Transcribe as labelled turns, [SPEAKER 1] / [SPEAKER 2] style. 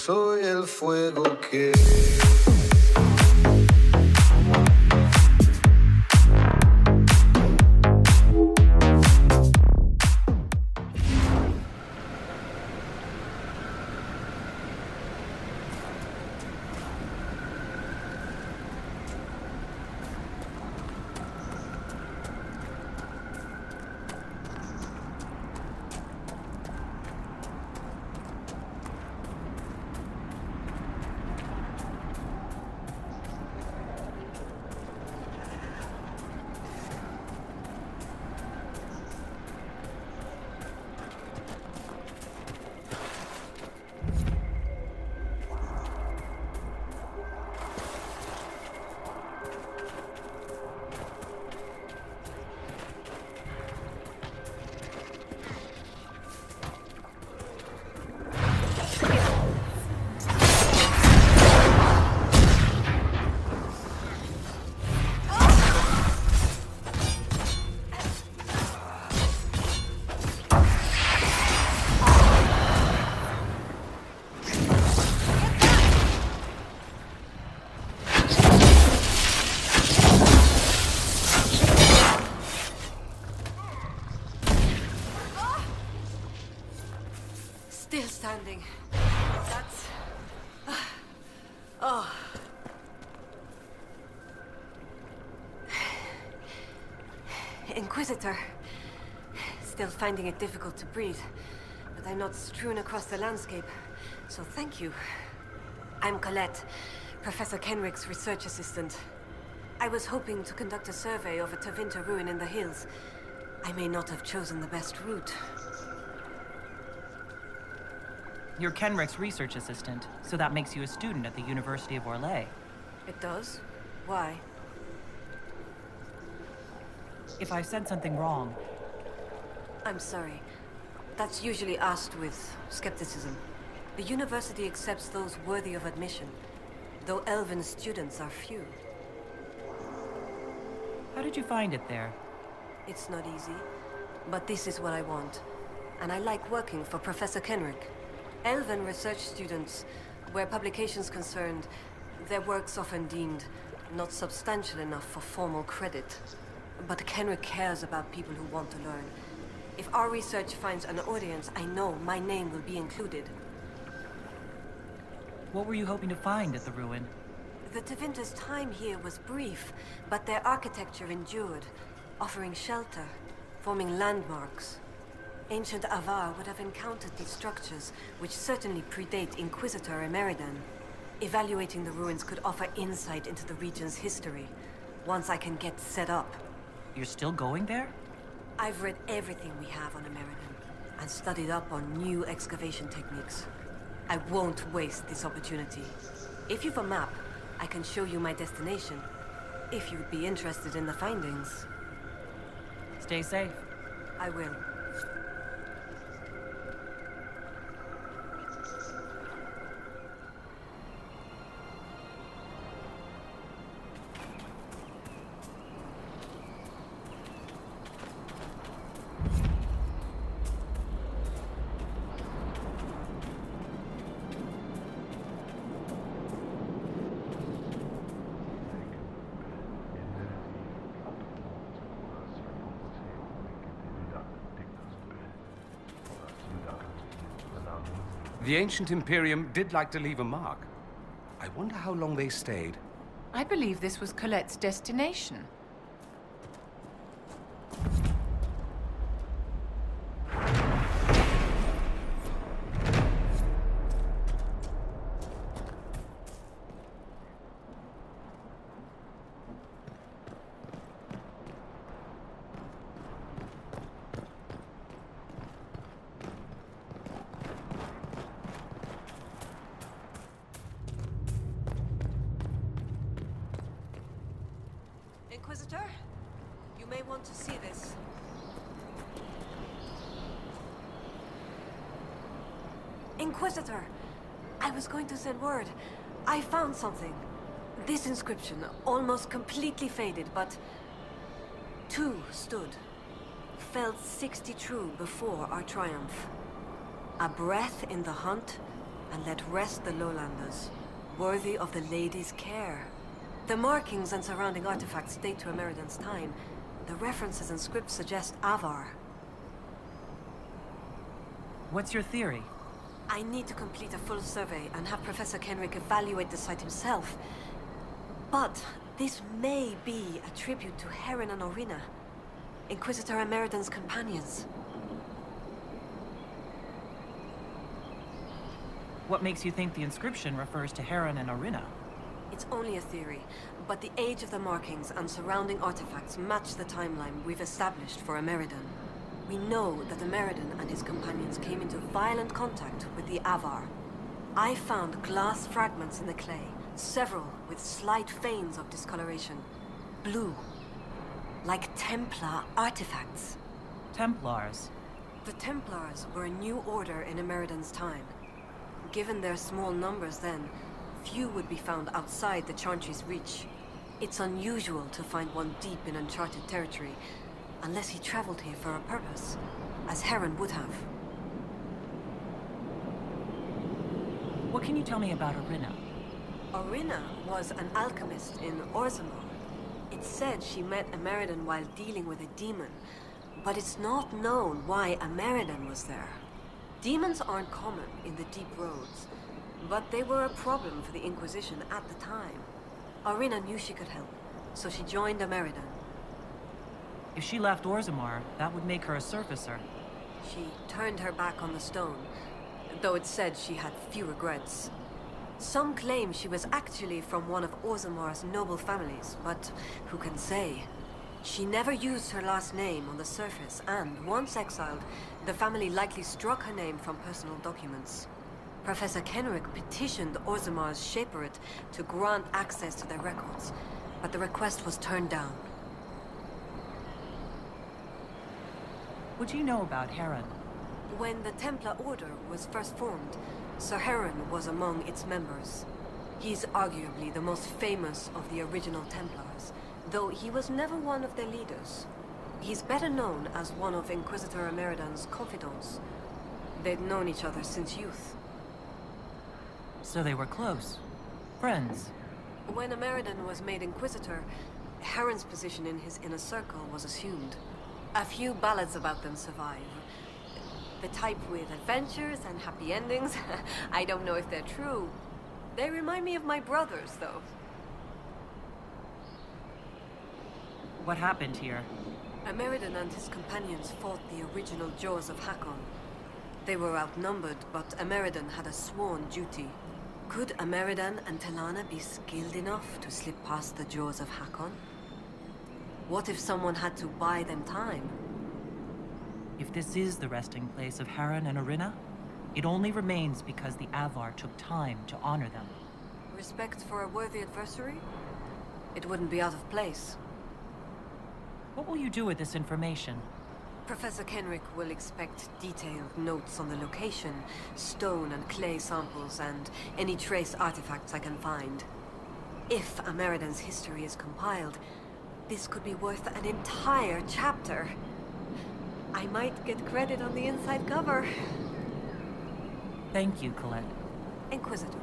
[SPEAKER 1] Soy el fuego que...
[SPEAKER 2] Still standing. That's... Oh. Inquisitor. Still finding it difficult to breathe, but I'm not strewn across the landscape, so thank you. I'm Colette, Professor Kenrick's research assistant. I was hoping to conduct a survey of a Tevinter ruin in the hills. I may not have chosen the best route.
[SPEAKER 3] You're Kenrick's research assistant, so that makes you a student at the University of Orlais.
[SPEAKER 2] It does? Why?
[SPEAKER 3] If I've said something wrong...
[SPEAKER 2] I'm sorry. That's usually asked with skepticism. The university accepts those worthy of admission, though elven students are few.
[SPEAKER 3] How did you find it there?
[SPEAKER 2] It's not easy, but this is what I want. And I like working for Professor Kenrick. Elven research students, where publications concerned, their work's often deemed not substantial enough for formal credit. But Kenrick cares about people who want to learn. If our research finds an audience, I know my name will be included.
[SPEAKER 3] What were you hoping to find at the ruin?
[SPEAKER 2] The Tevinter's time here was brief, but their architecture endured, offering shelter, forming landmarks. Ancient Avar would have encountered these structures, which certainly predate Inquisitor Emeridan. Evaluating the ruins could offer insight into the region's history, once I can get set up.
[SPEAKER 3] You're still going there?
[SPEAKER 2] I've read everything we have on Emeridan, and studied up on new excavation techniques. I won't waste this opportunity. If you've a map, I can show you my destination, if you'd be interested in the findings.
[SPEAKER 3] Stay safe.
[SPEAKER 2] I will.
[SPEAKER 4] The ancient Imperium did like to leave a mark. I wonder how long they stayed.
[SPEAKER 5] I believe this was Colette's destination.
[SPEAKER 2] Inquisitor, you may want to see this. Inquisitor! I was going to send word. I found something. This inscription, almost completely faded, but... two stood. Felt 60 true before our triumph. A breath in the hunt, and let rest the lowlanders, worthy of the lady's care. The markings and surrounding artifacts date to Ameridan's time. The references and scripts suggest Avar.
[SPEAKER 3] What's your theory?
[SPEAKER 2] I need to complete a full survey and have Professor Kenrick evaluate the site himself. But this may be a tribute to Heron and Orina, Inquisitor Ameridan's companions.
[SPEAKER 3] What makes you think the inscription refers to Hakkon and Orina?
[SPEAKER 2] It's only a theory, but the age of the markings and surrounding artifacts match the timeline we've established for Ameridan. We know that Ameridan and his companions came into violent contact with the Avar. I found glass fragments in the clay, several with slight veins of discoloration. Blue. Like Templar artifacts.
[SPEAKER 3] Templars.
[SPEAKER 2] The Templars were a new order in Ameridan's time. Given their small numbers then, few would be found outside the Chantry's reach. It's unusual to find one deep in uncharted territory, unless he traveled here for a purpose, as Heron would have.
[SPEAKER 3] What can you tell me about Orina?
[SPEAKER 2] Orina was an alchemist in Orzammar. It's said she met Ameridan while dealing with a demon, but it's not known why Ameridan was there. Demons aren't common in the deep roads, but they were a problem for the Inquisition at the time. Orina knew she could help, so she joined Ameridan.
[SPEAKER 3] If she left Orzammar, that would make her a surfacer.
[SPEAKER 2] She turned her back on the stone, though it's said she had few regrets. Some claim she was actually from one of Orzammar's noble families, but who can say? She never used her last name on the surface, and once exiled, the family likely struck her name from personal documents. Professor Kenrick petitioned Orzammar's Shaperate to grant access to their records, but the request was turned down.
[SPEAKER 3] What do you know about Heron?
[SPEAKER 2] When the Templar Order was first formed, Sir Heron was among its members. He's arguably the most famous of the original Templars, though he was never one of their leaders. He's better known as one of Inquisitor Ameridan's confidants. They'd known each other since youth.
[SPEAKER 3] So they were close. Friends.
[SPEAKER 2] When Ameridan was made Inquisitor, Heron's position in his inner circle was assumed. A few ballads about them survive. The type with adventures and happy endings. I don't know if they're true. They remind me of my brothers, though.
[SPEAKER 3] What happened here?
[SPEAKER 2] Ameridan and his companions fought the original Jaws of Hakkon. They were outnumbered, but Ameridan had a sworn duty. Could Ameridan and Telana be skilled enough to slip past the Jaws of Hakkon? What if someone had to buy them time?
[SPEAKER 3] If this is the resting place of Heron and Orina, it only remains because the Avar took time to honor them.
[SPEAKER 2] Respect for a worthy adversary? It wouldn't be out of place.
[SPEAKER 3] What will you do with this information?
[SPEAKER 2] Professor Kenrick will expect detailed notes on the location, stone and clay samples, and any trace artifacts I can find. If Ameridan's history is compiled, this could be worth an entire chapter. I might get credit on the inside cover.
[SPEAKER 3] Thank you, Colette.
[SPEAKER 2] Inquisitor.